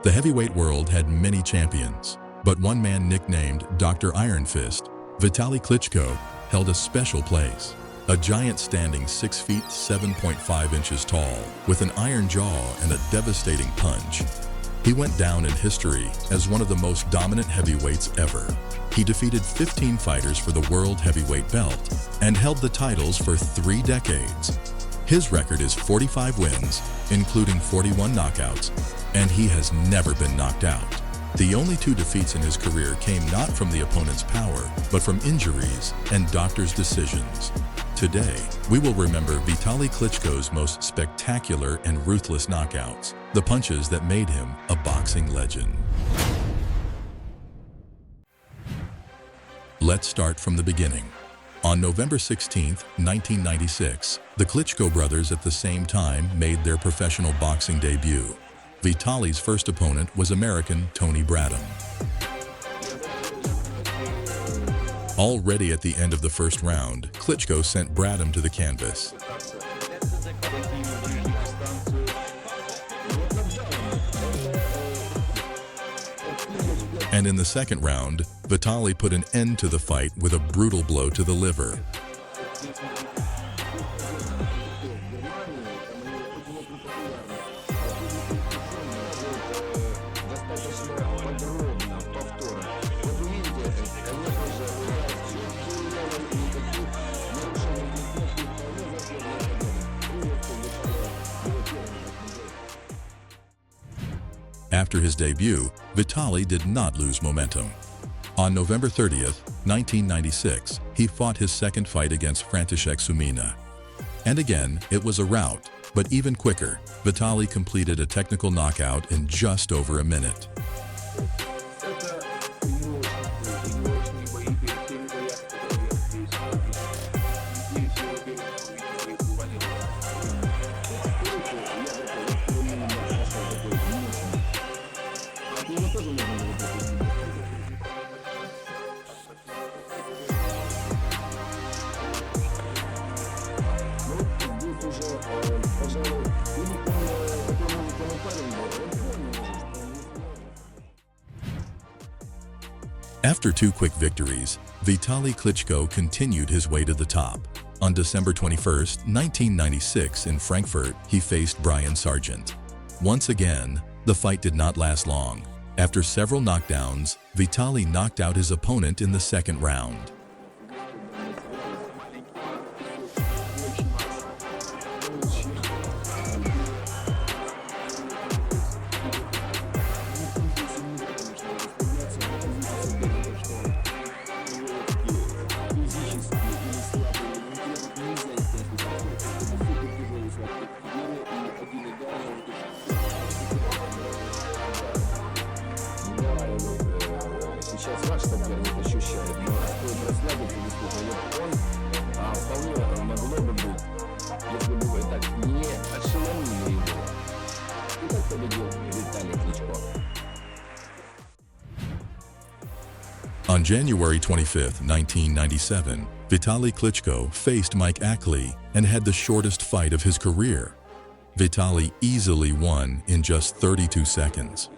The heavyweight world had many champions, but one man nicknamed Dr. Ironfist, Vitali Klitschko, held a special place. A giant standing 6 feet 7.5 inches tall, with an iron jaw and a devastating punch. He went down in history as one of the most dominant heavyweights ever. He defeated 15 fighters for the world heavyweight belt and held the titles for 3 decades. His record is 45 wins, including 41 knockouts, and he has never been knocked out. The only 2 defeats in his career came not from the opponent's power, but from injuries and doctors' decisions. Today, we will remember Vitali Klitschko's most spectacular and ruthless knockouts, the punches that made him a boxing legend. Let's start from the beginning. On November 16, 1996, the Klitschko brothers at the same time made their professional boxing debut. Vitali's first opponent was American Tony Bradham. Already at the end of the first round, Klitschko sent Bradham to the canvas. And in the second round, Vitali put an end to the fight with a brutal blow to the liver. After his debut, Vitali did not lose momentum. On November 30th, 1996, he fought his second fight against František Sumina. And again, it was a rout, but even quicker. Vitali completed a technical knockout in just over a minute. After 2 quick victories, Vitali Klitschko continued his way to the top. On December 21, 1996 in Frankfurt, he faced Brian Sargent. Once again, the fight did not last long. After several knockdowns, Vitali knocked out his opponent in the second round. On January 25, 1997, Vitali Klitschko faced Mike Ackley and had the shortest fight of his career. Vitali easily won in just 32 seconds.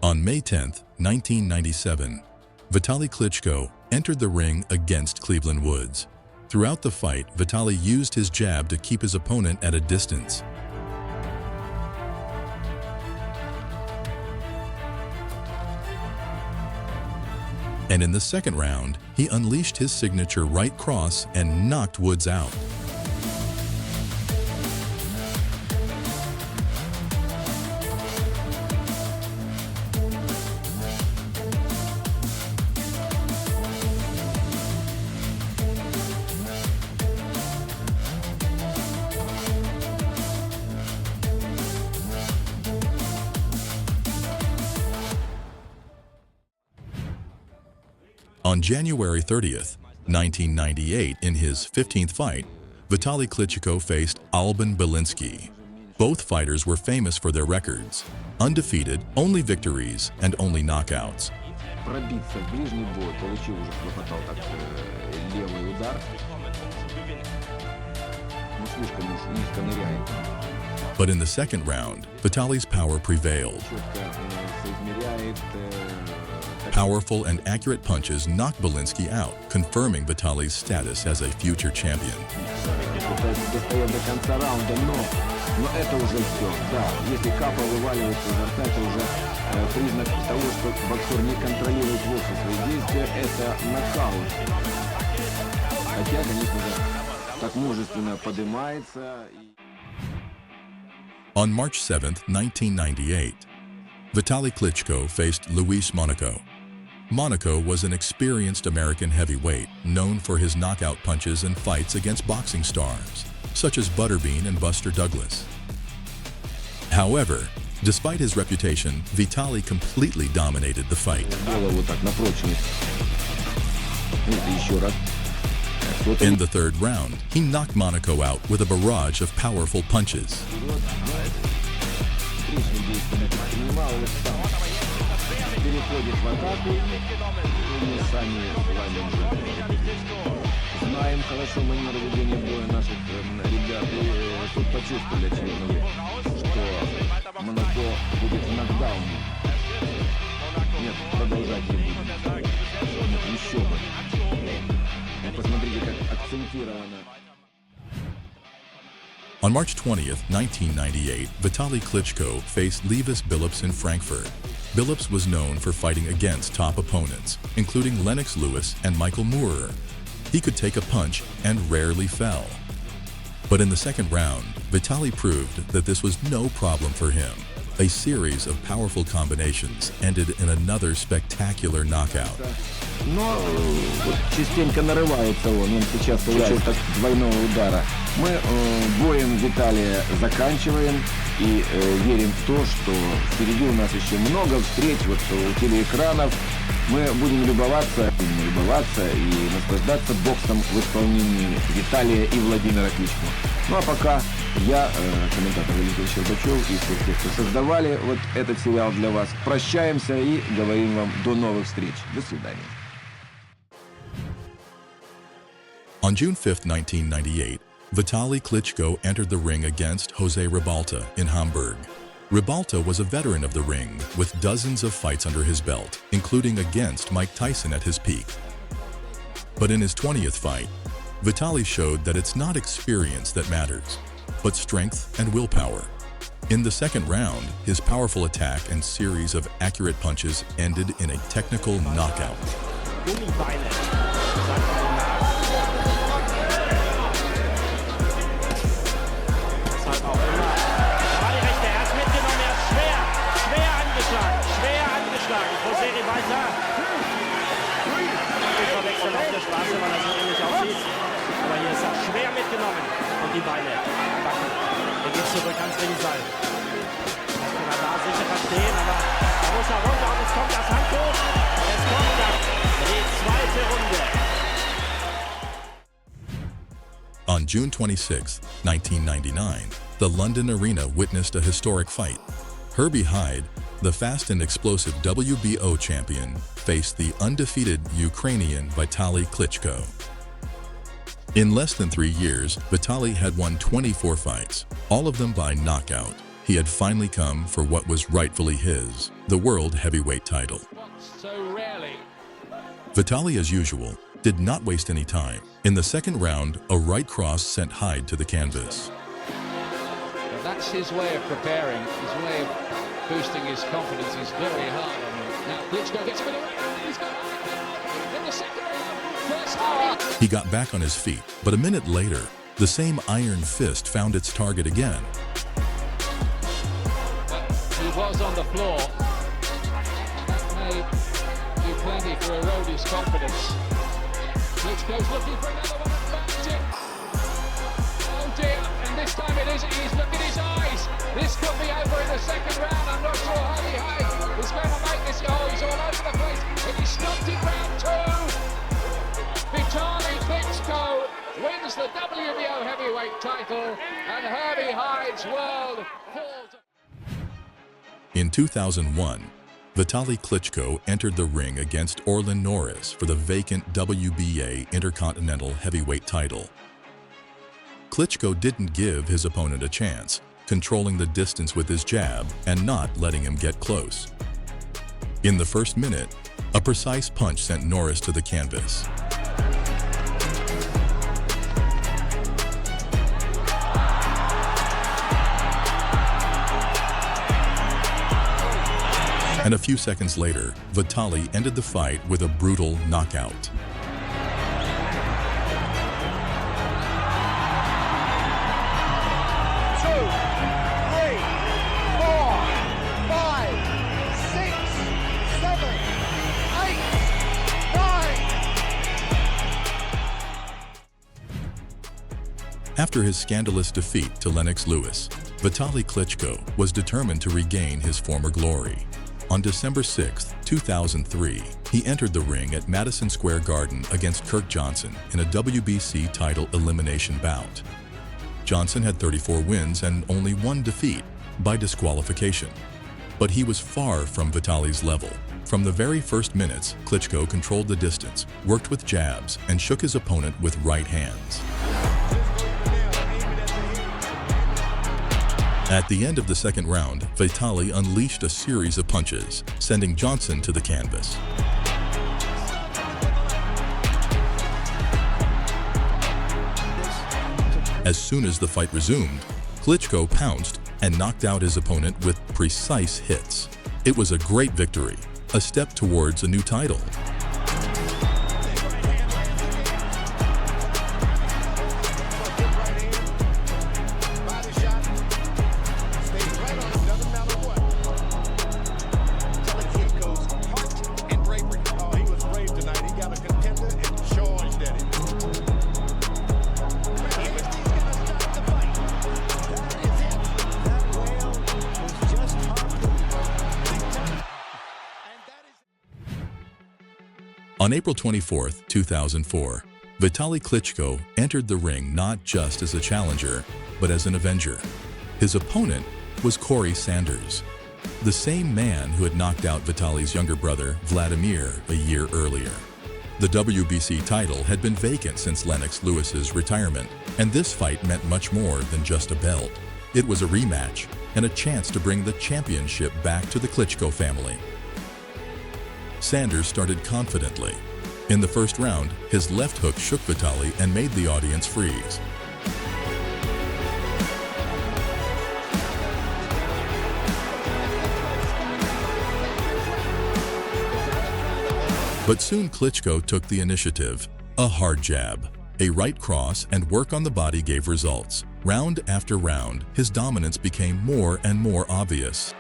On May 10, 1997, Vitali Klitschko entered the ring against Cleveland Woods. Throughout the fight, Vitali used his jab to keep his opponent at a distance. And in the second round, he unleashed his signature right cross and knocked Woods out. On January 30th, 1998, in his 15th fight, Vitali Klitschko faced Alban Belinsky. Both fighters were famous for their records: undefeated, only victories, and only knockouts. Пробиться в ближний бой, получил уже, хлопотал так левый удар. Ну, слишком уж низко ныряет. But in the second round, Vitali's power prevailed. Четко соизмеряет. Powerful and accurate punches knocked Belinsky out, confirming Vitali's status as a future champion. Достает до конца раунда, но это уже все. Да, если капа вываливается изо рта, это уже признак того, что боксер не контролирует вовсе свои действия. Это нокаут. Хотя, конечно же, так мужественно поднимается. On March 7, 1998, Vitali Klitschko faced Luis Monaco. Monaco was an experienced American heavyweight known for his knockout punches and fights against boxing stars, such as Butterbean and Buster Douglas. However, despite his reputation, Vitali completely dominated the fight. In the third round, he knocked Monaco out with a barrage of powerful punches. Переходит в атаку, и мы сами знаем хорошо манеру ведения боя наших ребят, и тут почувствовали, очевидно, что Монако будет в нокдауне. Нет, продолжать не будет. Еще бы. Посмотрите, как акцентировано. On March 20th, 1998, Vitali Klitschko faced Levis Billups in Frankfurt. Billups was known for fighting against top opponents, including Lennox Lewis and Michael Moorer. He could take a punch and rarely fell. But in the second round, Vitali proved that this was no problem for him. A series of powerful combinations ended in another spectacular knockout. Но вот частенько нарывается он сейчас получил так двойного удара. Мы боем Виталия заканчиваем и верим в то, что впереди у нас еще много встреч вот у телеэкранов. Мы будем любоваться и наслаждаться боксом в исполнении Виталия и Владимира Кличко. Ну а пока я, комментатор Валентин Щербачев, и все те, кто создавали вот этот сериал для вас, прощаемся и говорим вам до новых встреч. До свидания. On June 5, 1998, Vitali Klitschko entered the ring against Jose Ribalta in Hamburg. Ribalta was a veteran of the ring with dozens of fights under his belt, including against Mike Tyson at his peak. But in his 20th fight, Vitali showed that it's not experience that matters, but strength and willpower. In the second round, his powerful attack and series of accurate punches ended in a technical knockout. Jose Ribalta. Ich verwechseln auf der Straße, weil er so ähnlich aussieht. Aber hier ist er schwer mitgenommen. Und die Beine backen. Er geht zurück ans Ringseil. Kann er da sicherer stehen, aber da muss er runter und es kommt das Handtuch. Es kommt das. Die zweite Runde. On June 26, 1999, the London Arena witnessed a historic fight. Herbie Hyde, the fast and explosive WBO champion, faced the undefeated Ukrainian Vitali Klitschko. In less than 3 years, Vitali had won 24 fights, all of them by knockout. He had finally come for what was rightfully his, the world heavyweight title. Vitali, as usual, did not waste any time. In the second round, a right cross sent Hyde to the canvas. That's his way of preparing, his way of boosting his confidence. He's very hard on him. Now Klitschko gets a bit away. He's got in the second round. First half. He got back on his feet, but a minute later, the same iron fist found its target again. He was on the floor. That may do plenty for erode his confidence. Klitschko's looking for another one and backed it. Oh dear, and this time it is. He's looking his eyes. This could be over in the second round. I'm not sure Hardy Hay is going to make this. Oh, he's all over the place. And he stopped in round 2. heavyweight title, and Herbie Hyde's world falls. In 2001, Vitali Klitschko entered the ring against Orlin Norris for the vacant WBA Intercontinental Heavyweight title. Klitschko didn't give his opponent a chance, controlling the distance with his jab and not letting him get close. In the first minute, a precise punch sent Norris to the canvas. And a few seconds later, Vitali ended the fight with a brutal knockout. After his scandalous defeat to Lennox Lewis, Vitali Klitschko was determined to regain his former glory. On December 6, 2003, he entered the ring at Madison Square Garden against Kirk Johnson in a WBC title elimination bout. Johnson had 34 wins and only one defeat by disqualification. But he was far from Vitali's level. From the very first minutes, Klitschko controlled the distance, worked with jabs, and shook his opponent with right hands. At the end of the second round, Vitali unleashed a series of punches, sending Johnson to the canvas. As soon as the fight resumed, Klitschko pounced and knocked out his opponent with precise hits. It was a great victory, a step towards a new title. On April 24, 2004, Vitali Klitschko entered the ring not just as a challenger, but as an avenger. His opponent was Corey Sanders, the same man who had knocked out Vitali's younger brother, Vladimir, a year earlier. The WBC title had been vacant since Lennox Lewis's retirement, and this fight meant much more than just a belt. It was a rematch and a chance to bring the championship back to the Klitschko family. Sanders started confidently. In the first round, his left hook shook Vitali and made the audience freeze. But soon Klitschko took the initiative. A hard jab, a right cross, and work on the body gave results. Round after round, his dominance became more and more obvious.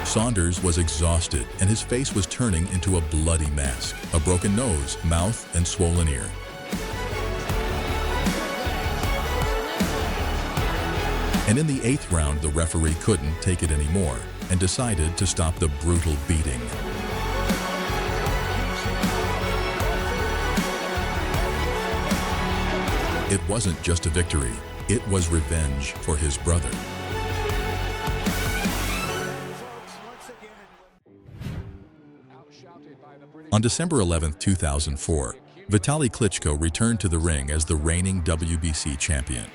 Sanders was exhausted, and his face was turning into a bloody mask, a broken nose, mouth, and swollen ear. And in the 8th round, the referee couldn't take it anymore and decided to stop the brutal beating. It wasn't just a victory, it was revenge for his brother. On December 11, 2004, Vitali Klitschko returned to the ring as the reigning WBC champion.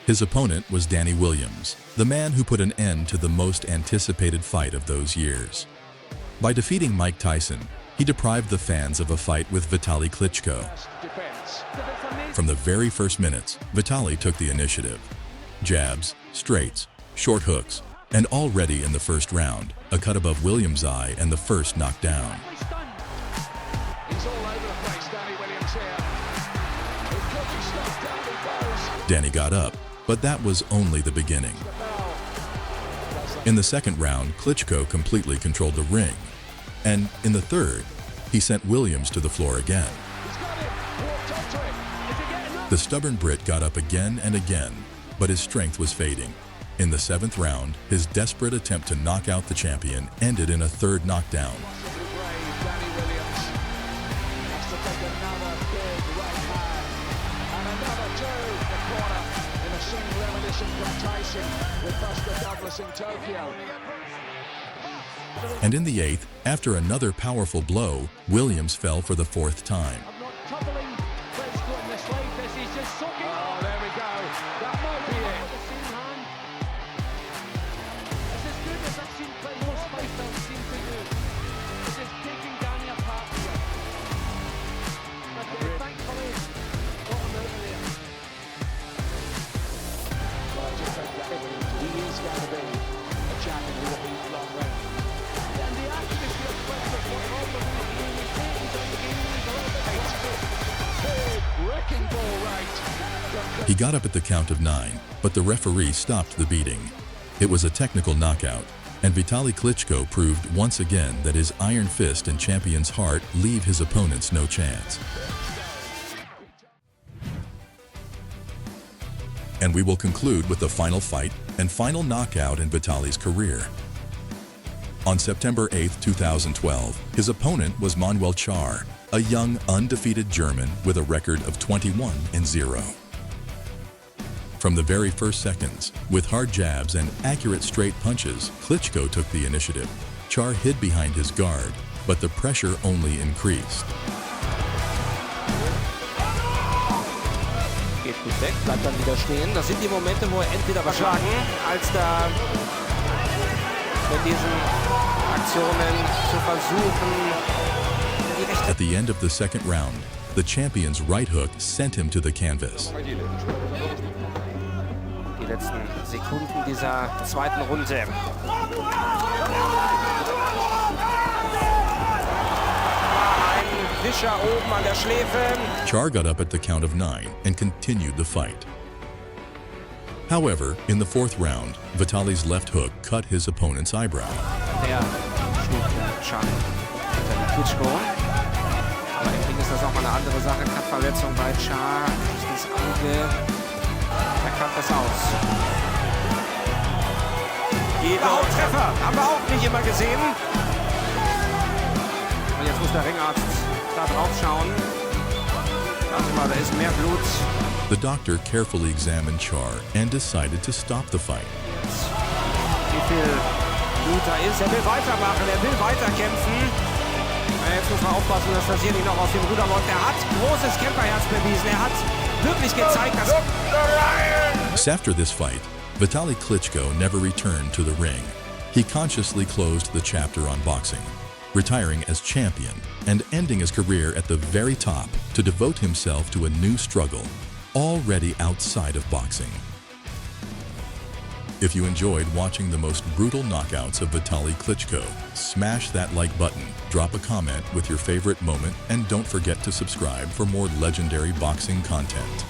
His opponent was Danny Williams, the man who put an end to the most anticipated fight of those years. By defeating Mike Tyson, he deprived the fans of a fight with Vitali Klitschko. From the very first minutes, Vitali took the initiative. Jabs, straights, short hooks, and already in the first round, a cut above Williams' eye and the first knockdown. Danny got up, but that was only the beginning. In the second round, Klitschko completely controlled the ring, and in the third, he sent Williams to the floor again. The stubborn Brit got up again and again, but his strength was fading. In the 7th round, his desperate attempt to knock out the champion ended in a 3rd knockdown. And in the 8th, after another powerful blow, Williams fell for the 4th time. He got up at the count of 9, but the referee stopped the beating. It was a technical knockout, and Vitali Klitschko proved once again that his iron fist and champion's heart leave his opponents no chance. And we will conclude with the final fight and final knockout in Vitali's career. On September 8, 2012, his opponent was Manuel Char, a young, undefeated German with a record of 21-0. From the very first seconds, with hard jabs and accurate straight punches, Klitschko took the initiative. Char hid behind his guard, but the pressure only increased. Geht gut weg, bleibt dann wieder stehen. Das sind die Momente, wo er entweder verschlagen, als da mit diesen Aktionen zu versuchen, die rechte. At the end of the 2nd round, the champion's right hook sent him to the canvas. Die letzten Sekunden dieser 2. Runde. Ein Wischer oben an der Schläfe. Char got up at the count of 9 and continued the fight. However, in the 4th round, Vitali's left hook cut his opponent's eyebrow. Der schlug Char Vitali Klitschko. Aber im Ring ist das auch mal eine andere Sache. Kampfverletzung bei Char. Das Auge. Er kann das aus. Die Treffer haben wir auch nicht immer gesehen. Und jetzt muss der Ringarzt da drauf schauen. Warte mal, da ist mehr Blut. The doctor carefully examined Char and decided to stop the fight. Wie viel Blut da ist. Er will weitermachen, er will weiterkämpfen. Jetzt muss man aufpassen, dass das hier nicht noch aus dem Ruder läuft. Er hat großes Kämpferherz bewiesen. Er hat wirklich gezeigt, dass... After this fight, Vitali Klitschko never returned to the ring. He consciously closed the chapter on boxing, retiring as champion and ending his career at the very top to devote himself to a new struggle, already outside of boxing. If you enjoyed watching the most brutal knockouts of Vitali Klitschko, smash that like button, drop a comment with your favorite moment, and don't forget to subscribe for more legendary boxing content.